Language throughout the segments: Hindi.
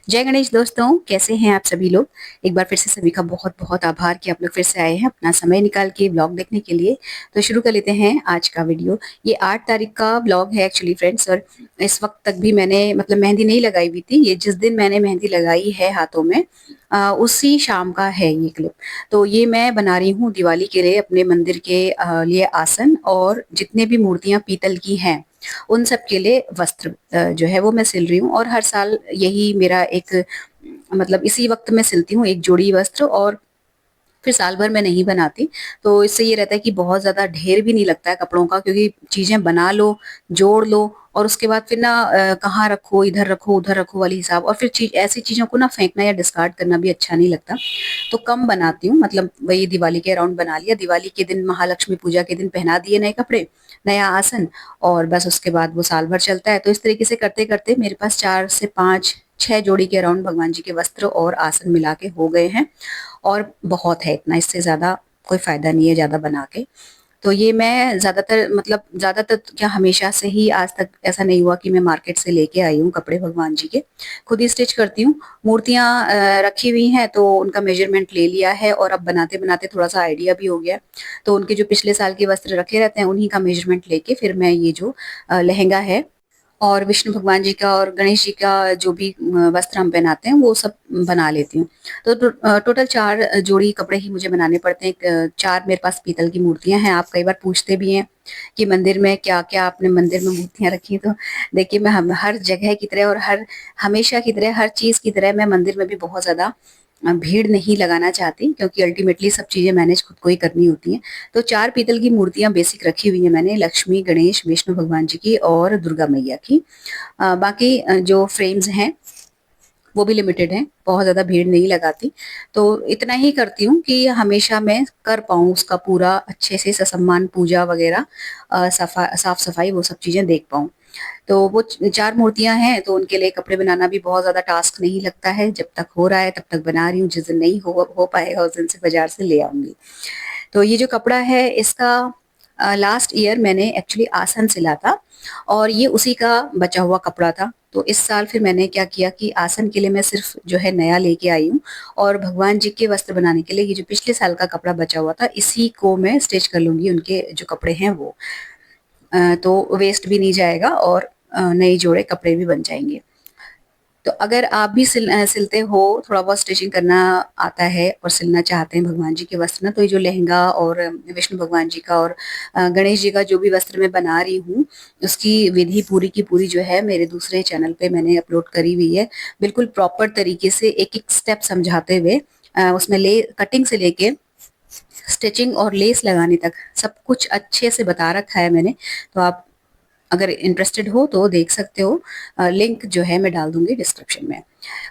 जय गणेश दोस्तों, कैसे हैं आप सभी लोग। एक बार फिर से सभी का बहुत बहुत आभार कि आप लोग फिर से आए हैं अपना समय निकाल के व्लॉग देखने के लिए। तो शुरू कर लेते हैं आज का वीडियो। ये 8 तारीख का व्लॉग है एक्चुअली फ्रेंड्स। और इस वक्त तक भी मैंने मतलब मेहंदी नहीं लगाई हुई थी। ये जिस दिन मैंने मेहंदी लगाई है हाथों में उसी शाम का है ये क्लिप। तो ये मैं बना रही हूँ दिवाली के लिए अपने मंदिर के लिए आसन, और जितने भी मूर्तियां पीतल की हैं उन सब के लिए वस्त्र जो है वो मैं सिल रही हूँ। और हर साल यही मेरा एक मतलब इसी वक्त मैं सिलती हूँ एक जोड़ी वस्त्र, और फिर साल भर मैं नहीं बनाती। तो इससे ये रहता है कि बहुत ज़्यादा ढेर भी नहीं लगता है कपड़ों का, क्योंकि चीज़ें बना लो, जोड़ लो, और उसके बाद फिर ना कहाँ रखो, इधर रखो उधर रखो वाली हिसाब, और फिर चीज ऐसी चीज़ों को ना फेंकना या डिस्कार्ड करना भी अच्छा नहीं लगता। तो कम बनाती हूँ, मतलब वही दिवाली के अराउंड बना लिया। दिवाली के दिन, महालक्ष्मी पूजा के दिन पहना दिए नए कपड़े, नया आसन, और बस उसके बाद वो साल भर चलता है। तो इस तरीके से करते करते मेरे पास 4 से 5 6 जोड़ी के अराउंड भगवान जी के वस्त्र और आसन मिला के हो गए हैं। और बहुत है इतना, इससे ज़्यादा कोई फ़ायदा नहीं है ज़्यादा बना के। तो ये मैं ज़्यादातर मतलब ज़्यादातर क्या, हमेशा से ही आज तक ऐसा नहीं हुआ कि मैं मार्केट से लेके आई हूँ कपड़े भगवान जी के। खुद ही स्टिच करती हूँ। मूर्तियाँ रखी हुई हैं तो उनका मेजरमेंट ले लिया है, और अब बनाते-बनाते थोड़ा-सा आइडिया भी हो गया है। तो उनके जो पिछले साल के वस्त्र रखे रहते हैं उन्हीं का मेजरमेंट लेके फिर मैं ये जो लहंगा है और विष्णु भगवान जी का और गणेश जी का जो भी वस्त्र हम पहनाते हैं वो सब बना लेती हूँ। तो टोटल 4 जोड़ी कपड़े ही मुझे बनाने पड़ते हैं। 4 मेरे पास पीतल की मूर्तियाँ हैं। आप कई बार पूछते भी हैं कि मंदिर में क्या-क्या आपने मंदिर में मूर्तियाँ रखी हैं। तो देखिए, मैं हम हर जगह की तरह और हर हमेशा की तरह, हर चीज़ की तरह मैं मंदिर में भी बहुत ज़्यादा भीड़ नहीं लगाना चाहती, क्योंकि अल्टीमेटली सब चीज़ें मैनेज खुद को ही करनी होती हैं। तो 4 पीतल की मूर्तियाँ बेसिक रखी हुई हैं मैंने, लक्ष्मी, गणेश, विष्णु भगवान जी की और दुर्गा मैया की। बाकी जो फ्रेम्स हैं वो भी लिमिटेड हैं, बहुत ज़्यादा भीड़ नहीं लगाती। तो इतना ही करती हूँ कि हमेशा मैं कर पाऊँ उसका पूरा अच्छे से ससम्मान, पूजा वगैरह, साफ-सफाई वो सब चीज़ें देख पाऊँ। तो वो 4 मूर्तियाँ हैं, तो उनके लिए कपड़े बनाना भी बहुत ज़्यादा टास्क नहीं लगता है। जब तक हो रहा है तब तक बना रही हूँ, जिस दिन नहीं हो पाएगा उस दिन से बाज़ार से ले आऊँगी। तो ये जो कपड़ा है इसका लास्ट ईयर मैंने एक्चुअली आसन सिला था, और ये उसी का बचा हुआ कपड़ा था। तो इस साल फिर मैंने क्या किया कि आसन के लिए मैं सिर्फ जो है नया लेके आई हूँ, और भगवान जी के वस्त्र बनाने के लिए ये जो पिछले साल का कपड़ा बचा हुआ था इसी को मैं स्टिच कर लूँगी, उनके जो कपड़े हैं वो। तो वेस्ट भी नहीं जाएगा, और नए जोड़े कपड़े भी बन जाएँगे। तो अगर आप भी सिलते हो, थोड़ा बहुत स्टिचिंग करना आता है और सिलना चाहते हैं भगवान जी के वस्त्र ना, तो ये जो लहंगा और विष्णु भगवान जी का और गणेश जी का जो भी वस्त्र मैं बना रही हूँ, उसकी विधि पूरी की पूरी जो है मेरे दूसरे चैनल पे मैंने अपलोड करी हुई है। बिल्कुल प्रॉपर तरीके से एक-एक स्टेप समझाते हुए, उसमें ले कटिंग से लेके स्टिचिंग और लेस लगाने तक सब कुछ अच्छे से बता रखा है मैंने। तो आप अगर इंटरेस्टेड हो तो देख सकते हो। लिंक जो है मैं डाल दूँगी डिस्क्रिप्शन में।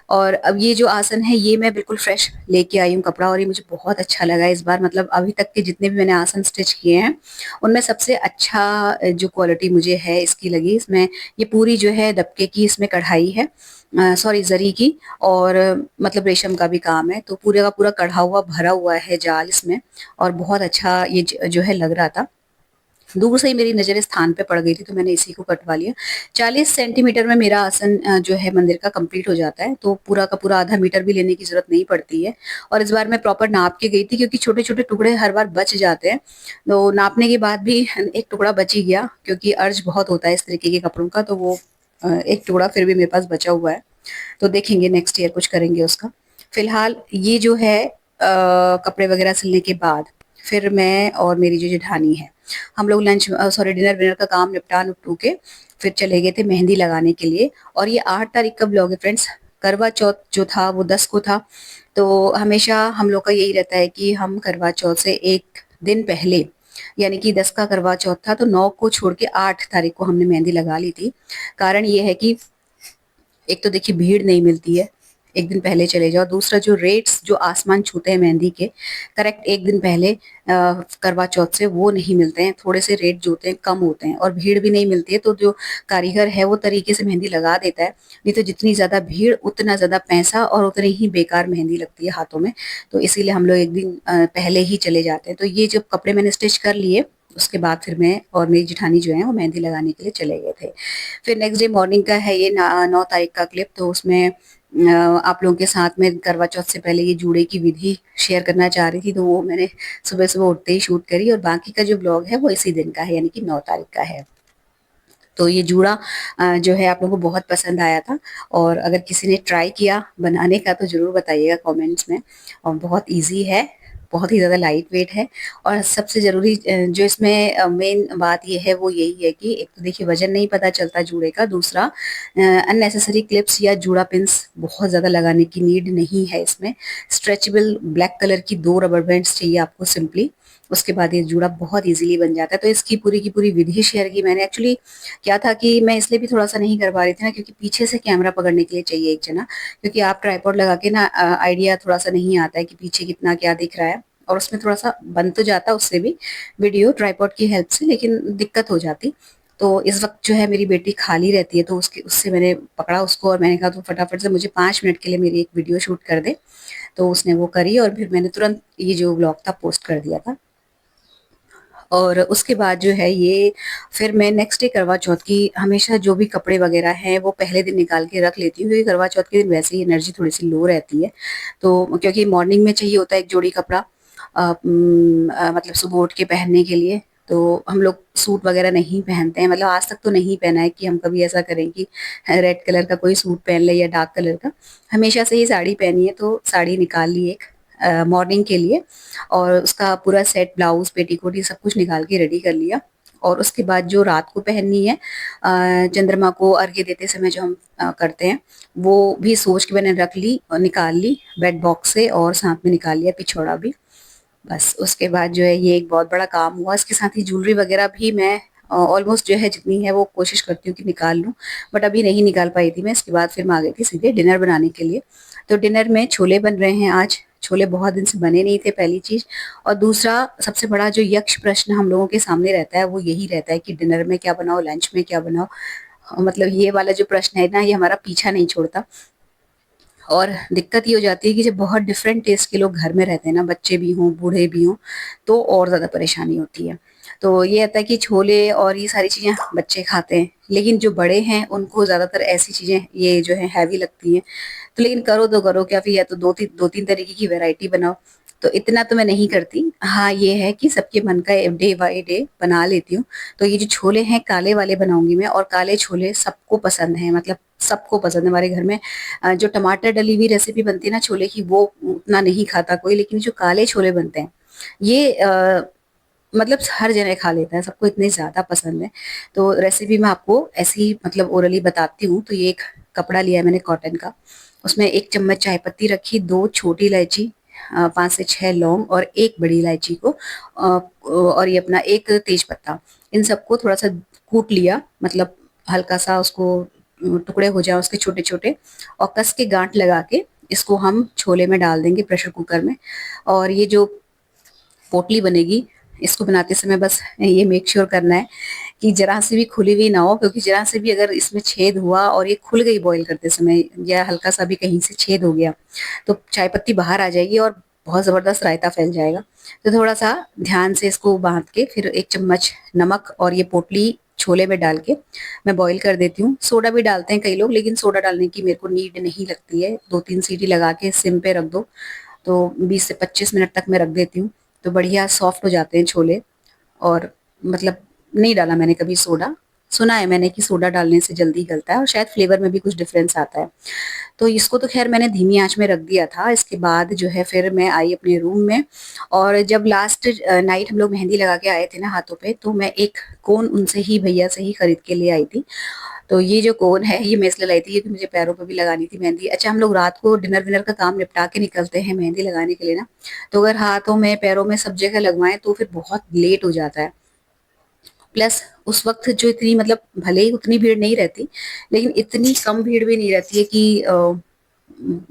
और अब ये जो आसन है ये मैं बिल्कुल फ्रेश लेके आई हूँ कपड़ा, और ये मुझे बहुत अच्छा लगा इस बार। मतलब अभी तक के जितने भी मैंने आसन स्टिच किए हैं, उनमें सबसे अच्छा जो क्वालिटी मुझे है इसकी लगी। इसमें ये पूरी जो है दबके की इसमें कढ़ाई है, सॉरी ज़री की, और मतलब रेशम का भी काम है। तो पूरे का पूरा कढ़ा हुआ, भरा हुआ है जाल इसमें, और बहुत अच्छा ये जो है लग रहा था। दूर से ही मेरी नज़र इस स्थान पे पड़ गई थी तो मैंने इसी को कटवा लिया। 40 सेंटीमीटर में मेरा आसन जो है मंदिर का कंप्लीट हो जाता है, तो पूरा का पूरा आधा मीटर भी लेने की ज़रूरत नहीं पड़ती है। और इस बार मैं प्रॉपर नाप के गई थी, क्योंकि छोटे-छोटे टुकड़े हर बार बच जाते हैं। तो नापने के बाद भी एक टुकड़ा बच ही गया, क्योंकि अर्ज बहुत होता है इस तरीके के कपड़ों का, तो वो एक टुकड़ा फिर भी मेरे पास बचा हुआ है। तो देखेंगे नेक्स्ट ईयर कुछ करेंगे उसका। फिलहाल ये जो है कपड़े वगैरह सिलने के बाद फिर मैं और मेरी जो जेठानी है, हम लोग लंच सॉरी डिनर विनर का काम निपटा-नुपटू के फिर चले गए थे मेहंदी लगाने के लिए। और ये 8 तारीख का ब्लॉग है फ्रेंड्स। करवा चौथ जो था वो 10 को था। तो हमेशा हम लोग का यही रहता है कि हम करवा चौथ से 1 दिन पहले, यानी कि 10 का करवा चौथ था तो 9 को छोड़ के 8 तारीख को हमने मेहंदी लगा ली थी। कारण ये है कि एक तो देखिए भीड़ नहीं मिलती है, 1 दिन पहले चले जाओ। दूसरा, जो रेट्स जो आसमान छूते हैं मेहंदी के, करेक्ट 1 दिन पहले करवा चौथ से वो नहीं मिलते हैं। थोड़े से रेट जो होते हैं कम होते हैं, और भीड़ भी नहीं मिलती है, तो जो कारीगर है वो तरीके से मेहंदी लगा देता है। नहीं तो जितनी ज़्यादा भीड़ उतना ज़्यादा पैसा और उतनी ही बेकार मेहंदी लगती है हाथों में। तो इसीलिए हम लोग 1 दिन पहले ही चले जाते हैं। तो ये जब कपड़े मैंने स्टिच कर लिए, उसके बाद फिर मैं और मेरी जेठानी जो है वो मेहंदी लगाने के लिए चले गए थे। फिर नेक्स्ट डे मॉर्निंग का है ये 9 तारीख का क्लिप। तो उसमें आप लोगों के साथ में करवा चौथ से पहले ये जूड़े की विधि शेयर करना चाह रही थी, तो वो मैंने सुबह-सुबह उठते ही शूट करी और बाकी का जो ब्लॉग है वो इसी दिन का है, यानी कि 9 तारीख का है। तो ये जूड़ा जो है आप लोगों को बहुत पसंद आया था और अगर किसी ने ट्राई किया बनाने का तो ज़रूर बताइएगा कमेंट्स में। और बहुत ईज़ी है, बहुत ही ज़्यादा लाइट वेट है और सबसे ज़रूरी जो इसमें मेन बात ये है वो यही है कि एक तो देखिए वज़न नहीं पता चलता जूड़े का, दूसरा अननेसेसरी क्लिप्स या जूड़ा पिन्स बहुत ज़्यादा लगाने की नीड नहीं है इसमें। स्ट्रेचेबल ब्लैक कलर की 2 रबर बैंड्स चाहिए आपको सिंपली, उसके बाद ये जूड़ा बहुत ईज़िली बन जाता है। तो इसकी पूरी की पूरी विधि शेयर की मैंने। एक्चुअली क्या था कि मैं इसलिए भी थोड़ा-सा नहीं कर पा रही थी ना, क्योंकि पीछे से कैमरा पकड़ने के लिए चाहिए एक जना, क्योंकि आप ट्राइपॉड लगा के ना आइडिया थोड़ा-सा नहीं आता है कि पीछे कितना क्या दिख रहा है और उसमें थोड़ा-सा बन तो जाता उससे भी वीडियो ट्राइपॉड की हेल्प से, लेकिन दिक्कत हो जाती। तो इस वक़्त जो है मेरी बेटी खाली रहती है, तो उसके उससे मैंने पकड़ा उसको और मैंने कहा तू फटाफट से मुझे 5 मिनट के लिए मेरी एक वीडियो शूट कर दे। तो उसने वो करी और फिर मैंने तुरंत ये जो व्लॉग था पोस्ट कर दिया था। और उसके बाद जो है ये फिर मैं नेक्स्ट डे करवा चौथ की हमेशा जो भी कपड़े वगैरह हैं वो पहले दिन निकाल के रख लेती हूँ, क्योंकि करवा चौथ के दिन वैसे ही एनर्जी थोड़ी-सी लो रहती है। तो क्योंकि मॉर्निंग में चाहिए होता है एक जोड़ी कपड़ा मतलब सुबह उठ के पहनने के लिए। तो हम लोग सूट वगैरह नहीं पहनते हैं, मतलब आज तक तो नहीं पहना है कि हम कभी ऐसा करें कि रेड कलर का कोई सूट पहन ले या डार्क कलर का। हमेशा से ही साड़ी पहनी है, तो साड़ी निकाल ली एक मॉर्निंग के लिए और उसका पूरा सेट ब्लाउज पेटीकोट ये सब कुछ निकाल के रेडी कर लिया। और उसके बाद जो रात को पहननी है चंद्रमा को अर्घ्य देते समय जो हम करते हैं, वो भी सोच के मैंने रख ली और निकाल ली बेड बॉक्स से और साथ में निकाल लिया पिछौड़ा भी। बस उसके बाद जो है ये एक बहुत बड़ा काम हुआ। इसके साथ ही ज्वेलरी वगैरह भी मैं ऑलमोस्ट जो है जितनी है वो कोशिश करती हूँ कि निकाल लूँ, बट अभी नहीं निकाल पाई थी मैं। इसके बाद फिर मैं आ गई थी सीधे डिनर बनाने के लिए। तो डिनर में छोले बन रहे हैं आज। छोले बहुत दिन से बने नहीं थे, पहली चीज़। और दूसरा सबसे बड़ा जो यक्ष प्रश्न हम लोगों के सामने रहता है वो यही रहता है कि डिनर में क्या बनाओ, लंच में क्या बनाओ? मतलब ये वाला जो प्रश्न है ना, ये हमारा पीछा नहीं छोड़ता। और दिक्कत ये हो जाती है कि जब बहुत डिफरेंट टेस्ट के लोग घर में रहते हैं ना, बच्चे भी हों, बूढ़े भी हों, तो और ज़्यादा परेशानी होती है। तो ये रहता है कि छोले और ये सारी चीज़ें बच्चे खाते हैं, लेकिन जो बड़े हैं उनको ज़्यादातर ऐसी चीज़ें ये जो है हैवी लगती हैं। तो लेकिन करो तो करो क्या, फिर या तो 2-3 तरीके की वैरायटी बनाओ। तो इतना तो मैं नहीं करती। हाँ, ये है कि सबके मन का डे बाय डे बना लेती हूँ। तो ये जो छोले हैं काले वाले बनाऊँगी मैं, और काले छोले सबको पसंद हैं, मतलब सबको पसंद है हमारे घर में। जो टमाटर डली हुई रेसिपी बनती है ना छोले की, वो उतना नहीं खाता कोई, लेकिन जो काले छोले बनते हैं ये मतलब हर जने खा लेता है, सबको इतने ज़्यादा पसंद है। तो रेसिपी मैं आपको ऐसे ही मतलब ओरली बताती हूँ। तो ये एक कपड़ा लिया है मैंने कॉटन का, उसमें 1 चम्मच चाय पत्ती रखी, 2 छोटी इलायची, 5 से 6 लौंग और 1 बड़ी इलायची को और ये अपना 1 तेज पत्ता, इन सबको थोड़ा-सा कूट लिया, मतलब हल्का-सा उसको टुकड़े हो जाएँ उसके छोटे-छोटे, और कस के गाँठ लगा के इसको हम छोले में डाल देंगे प्रेशर कुकर में। और ये जो पोटली बनेगी, इसको बनाते समय बस ये मेक श्योर करना है कि ज़रा सी भी खुली हुई ना हो, क्योंकि ज़रा से भी अगर इसमें छेद हुआ और ये खुल गई बॉयल करते समय, या हल्का-सा भी कहीं से छेद हो गया, तो चाय पत्ती बाहर आ जाएगी और बहुत ज़बरदस्त रायता फैल जाएगा। तो थोड़ा-सा ध्यान से इसको बाँध के फिर 1 चम्मच नमक और ये पोटली छोले में डाल के मैं बॉयल कर देती हूँ। सोडा भी डालते हैं कई लोग, लेकिन सोडा डालने की मेरे को नीड नहीं लगती है। 2-3 सीटी लगा के सिम पे रख दो, तो 20 से 25 मिनट तक मैं रख देती हूँ, तो बढ़िया सॉफ्ट हो जाते हैं छोले। और मतलब नहीं डाला मैंने कभी सोडा। सुना है मैंने कि सोडा डालने से जल्दी गलता है और शायद फ्लेवर में भी कुछ डिफरेंस आता है। तो इसको तो ख़ैर मैंने धीमी आँच में रख दिया था। इसके बाद जो है फिर मैं आई अपने रूम में, और जब लास्ट नाइट हम लोग मेहंदी लगा के आए थे ना हाथों पे, तो मैं एक कोन उनसे ही, भैया से ही खरीद के ले आई थी। तो ये जो कोन है ये मैं इसलिए लाई थी क्योंकि मुझे पैरों पे भी लगानी थी मेहंदी। अच्छा, हम लोग रात को डिनर विनर का काम निपटा के निकलते हैं मेहंदी लगाने के लिए ना, तो अगर हाथों में, पैरों में सब जगह लगवाएँ तो फिर बहुत लेट हो जाता है। प्लस उस वक़्त जो इतनी, मतलब भले ही उतनी भीड़ नहीं रहती, लेकिन इतनी कम भीड़ भी नहीं रहती है कि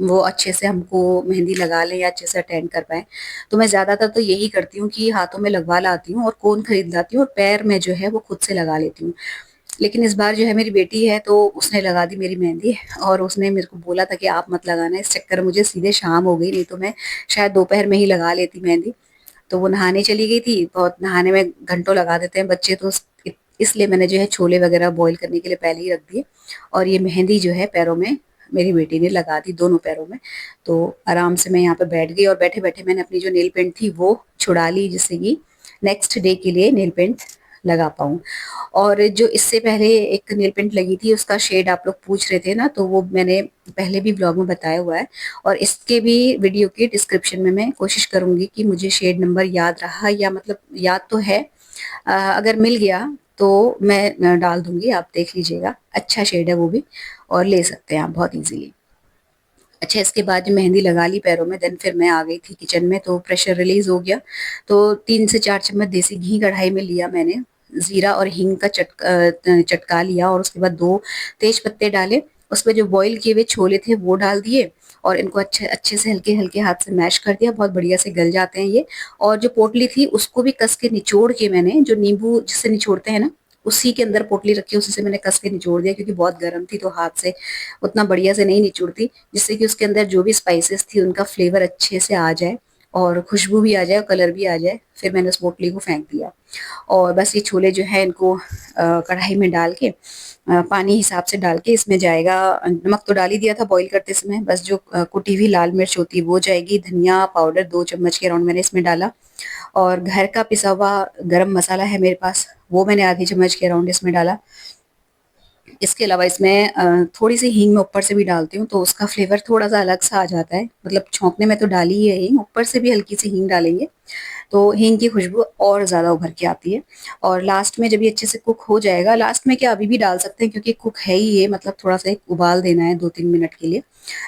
वो अच्छे से हमको मेहंदी लगा लें या अच्छे से अटेंड कर पाएँ। तो मैं ज़्यादातर तो यही करती हूँ कि हाथों में लगवा लाती हूँ और कोन खरीद लाती हूँ और पैर में जो है वो खुद से लगा लेती हूँ। लेकिन इस बार जो है मेरी बेटी है तो उसने लगा दी मेरी मेहंदी, और उसने मेरे को बोला था कि आप मत लगाना। इस चक्कर में मुझे सीधे शाम हो गई, नहीं तो मैं शायद दोपहर में ही लगा लेती मेहंदी। तो वो नहाने चली गई थी, बहुत नहाने में घंटों लगा देते हैं बच्चे, तो इसलिए मैंने जो है छोले वगैरह बॉईल करने के लिए पहले ही रख दिए, और ये मेहंदी जो है पैरों में मेरी बेटी ने लगा दी दोनों पैरों में। तो आराम से मैं यहाँ पे बैठ गई और बैठे-बैठे मैंने अपनी जो नेल पेंट थी वो छुड़ा ली, जिससे कि नेक्स्ट डे के लिए नेल पेंट लगा पाऊँ। और जो इससे पहले एक नेल पेंट लगी थी उसका शेड आप लोग पूछ रहे थे ना, तो वो मैंने पहले भी ब्लॉग में बताया हुआ है और इसके भी वीडियो के डिस्क्रिप्शन में मैं कोशिश करूँगी कि मुझे शेड नंबर याद रहा या मतलब याद तो है, अगर मिल गया तो मैं डाल दूँगी, आप देख लीजिएगा। अच्छा शेड है वो भी और ले सकते हैं आप बहुत ईज़िली। अच्छा, इसके बाद जो मेहंदी लगा ली पैरों में, देन फिर मैं आ गई थी किचन में, तो प्रेशर रिलीज़ हो गया। तो 3 से 4 चम्मच देसी घी कढ़ाई में लिया मैंने, ज़ीरा और हींग का चटका लिया और उसके बाद 2 तेज पत्ते डाले। उसमें जो बॉयल किए हुए छोले थे वो डाल दिए और इनको अच्छे अच्छे से हल्के-हल्के हाथ से मैश कर दिया, बहुत बढ़िया से गल जाते हैं ये। और जो पोटली थी उसको भी कस के निचोड़ के मैंने, जो नींबू जिससे निचोड़ते हैं ना, उसी के अंदर पोटली रखी उसी से मैंने कस के निचोड़ दिया, क्योंकि बहुत गर्म थी तो हाथ से उतना बढ़िया से नहीं निचुड़ती, जिससे कि उसके अंदर जो भी स्पाइसेस थी उनका फ्लेवर अच्छे से आ जाए और खुशबू भी आ जाए और कलर भी आ जाए। फिर मैंने उस पोटली को फेंक दिया और बस ये छोले जो है इनको कढ़ाई में डाल के पानी हिसाब से डाल के इसमें जाएगा, नमक तो डाल ही दिया था बॉईल करते समय, बस जो कुटी हुई लाल मिर्च होती है वो जाएगी, धनिया पाउडर 2 चम्मच के अराउंड मैंने इसमें डाला और घर का पिसा हुआ गरम मसाला है मेरे पास, वो मैंने आधी चम्मच के अराउंड इसमें डाला। इसके अलावा इसमें थोड़ी-सी हींग मैं ऊपर से भी डालती हूँ, तो उसका फ्लेवर थोड़ा-सा अलग-सा आ जाता है। मतलब छौंकने में तो डाली ही है हींग, ऊपर से भी हल्की-सी हींग डालेंगे, तो हींग की खुशबू और ज़्यादा उभर के आती है। और लास्ट में जब ये अच्छे से कुक हो जाएगा, लास्ट में क्या अभी भी डाल सकते हैं क्योंकि कुक है ही ये, मतलब थोड़ा-सा एक उबाल देना है 2-3 मिनट के लिए।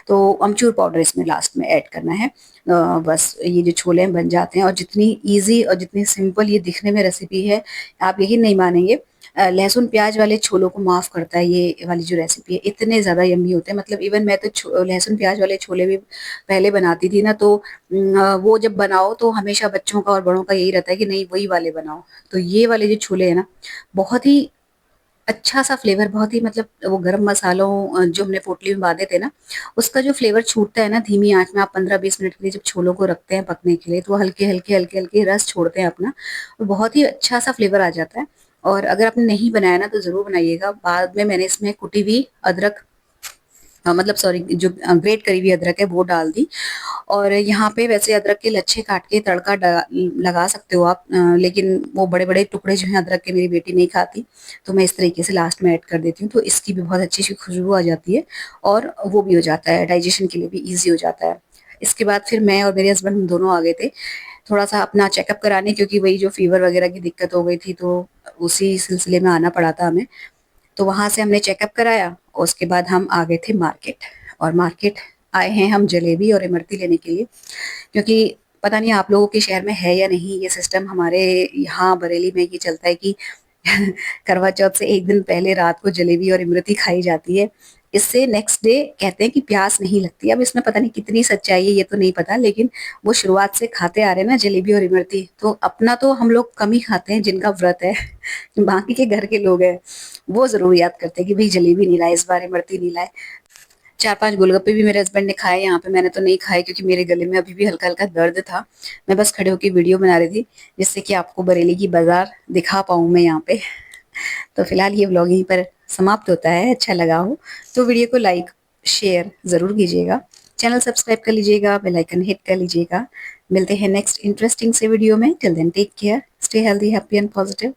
तो अमचूर पाउडर इसमें लास्ट में ऐड करना है। बस ये जो छोले हैं बन जाते हैं और जितनी ईज़ी और जितनी सिंपल ये दिखने में रेसिपी है, आप यकीन नहीं मानेंगे, लहसुन प्याज वाले छोलों को माफ़ करता है ये वाली जो रेसिपी है, इतने ज़्यादा यम्मी होते हैं। मतलब इवन मैं तो लहसुन प्याज वाले छोले भी पहले बनाती थी ना, तो वो जब बनाओ तो हमेशा बच्चों का और बड़ों का यही रहता है कि नहीं वही वाले बनाओ। तो ये वाले जो छोले हैं ना, बहुत ही अच्छा-सा फ्लेवर, बहुत ही मतलब वो गरम मसालों जो हमने पोटली में बाँधे थे ना, उसका जो फ्लेवर छूटता है ना धीमी आँच में, आप 15-20 मिनट के लिए जब छोलों को रखते हैं पकने के लिए, तो वो हल्के-हल्के, हल्के-हल्के रस छोड़ते हैं अपना, तो बहुत ही अच्छा-सा फ्लेवर आ जाता है। और अगर आपने नहीं बनाया ना तो ज़रूर बनाइएगा। बाद में मैंने इसमें कुटी हुई अदरक, मतलब सॉरी, जो ग्रेट करी हुई अदरक है वो डाल दी। और यहाँ पे वैसे अदरक के लच्छे काट के तड़का लगा सकते हो आप, लेकिन वो बड़े-बड़े टुकड़े जो हैं अदरक के मेरी बेटी नहीं खाती, तो मैं इस तरीके से लास्ट में ऐड कर देती हूँ, तो इसकी भी बहुत अच्छी-सी खुशबू आ जाती है और वो भी हो जाता है, डाइजेशन के लिए भी ईज़ी हो जाता है। इसके बाद फिर मैं और मेरे हस्बैंड हम दोनों आ गए थे, थोड़ा-सा अपना चेकअप कराने, क्योंकि वही जो फ़ीवर वगैरह की दिक्कत हो गई थी, तो उसी सिलसिले में आना पड़ा था हमें। तो वहाँ से हमने चेकअप कराया और उसके बाद हम आ गए थे मार्केट। और मार्केट आए हैं हम जलेबी और इमरती लेने के लिए, क्योंकि पता नहीं आप लोगों के शहर में है या नहीं ये सिस्टम, हमारे यहाँ बरेली में ये चलता है कि करवा चौथ से 1 दिन पहले रात को जलेबी और इमरती खाई जाती है। इससे नेक्स्ट डे कहते हैं कि प्यास नहीं लगती। अब इसमें पता नहीं कितनी सच्चाई है ये तो नहीं पता, लेकिन वो शुरुआत से खाते आ रहे हैं ना जलेबी और इमरती, तो अपना तो हम लोग कम ही खाते हैं जिनका व्रत है। बाकी के घर के लोग हैं, वो ज़रूर याद करते हैं कि भई जलेबी नहीं लाए इस बार, इमरती नहीं लाए। 4-5 गोलगप्पे भी मेरे हस्बैंड ने खाए यहाँ पे, मैंने तो नहीं खाए क्योंकि मेरे गले में अभी भी हल्का-हल्का दर्द था। मैं बस खड़े होके वीडियो बना रही थी, जिससे कि आपको बरेली की बाज़ार दिखा पाऊँ मैं यहाँ पे। तो फिलहाल ये व्लॉग यहीं पर समाप्त होता है। अच्छा लगा हो तो वीडियो को लाइक, शेयर ज़रूर कीजिएगा। चैनल सब्सक्राइब कर लीजिएगा, बेल आइकन हिट कर लीजिएगा। मिलते हैं नेक्स्ट इंटरेस्टिंग से वीडियो में। Till then take care, stay healthy, happy and positive.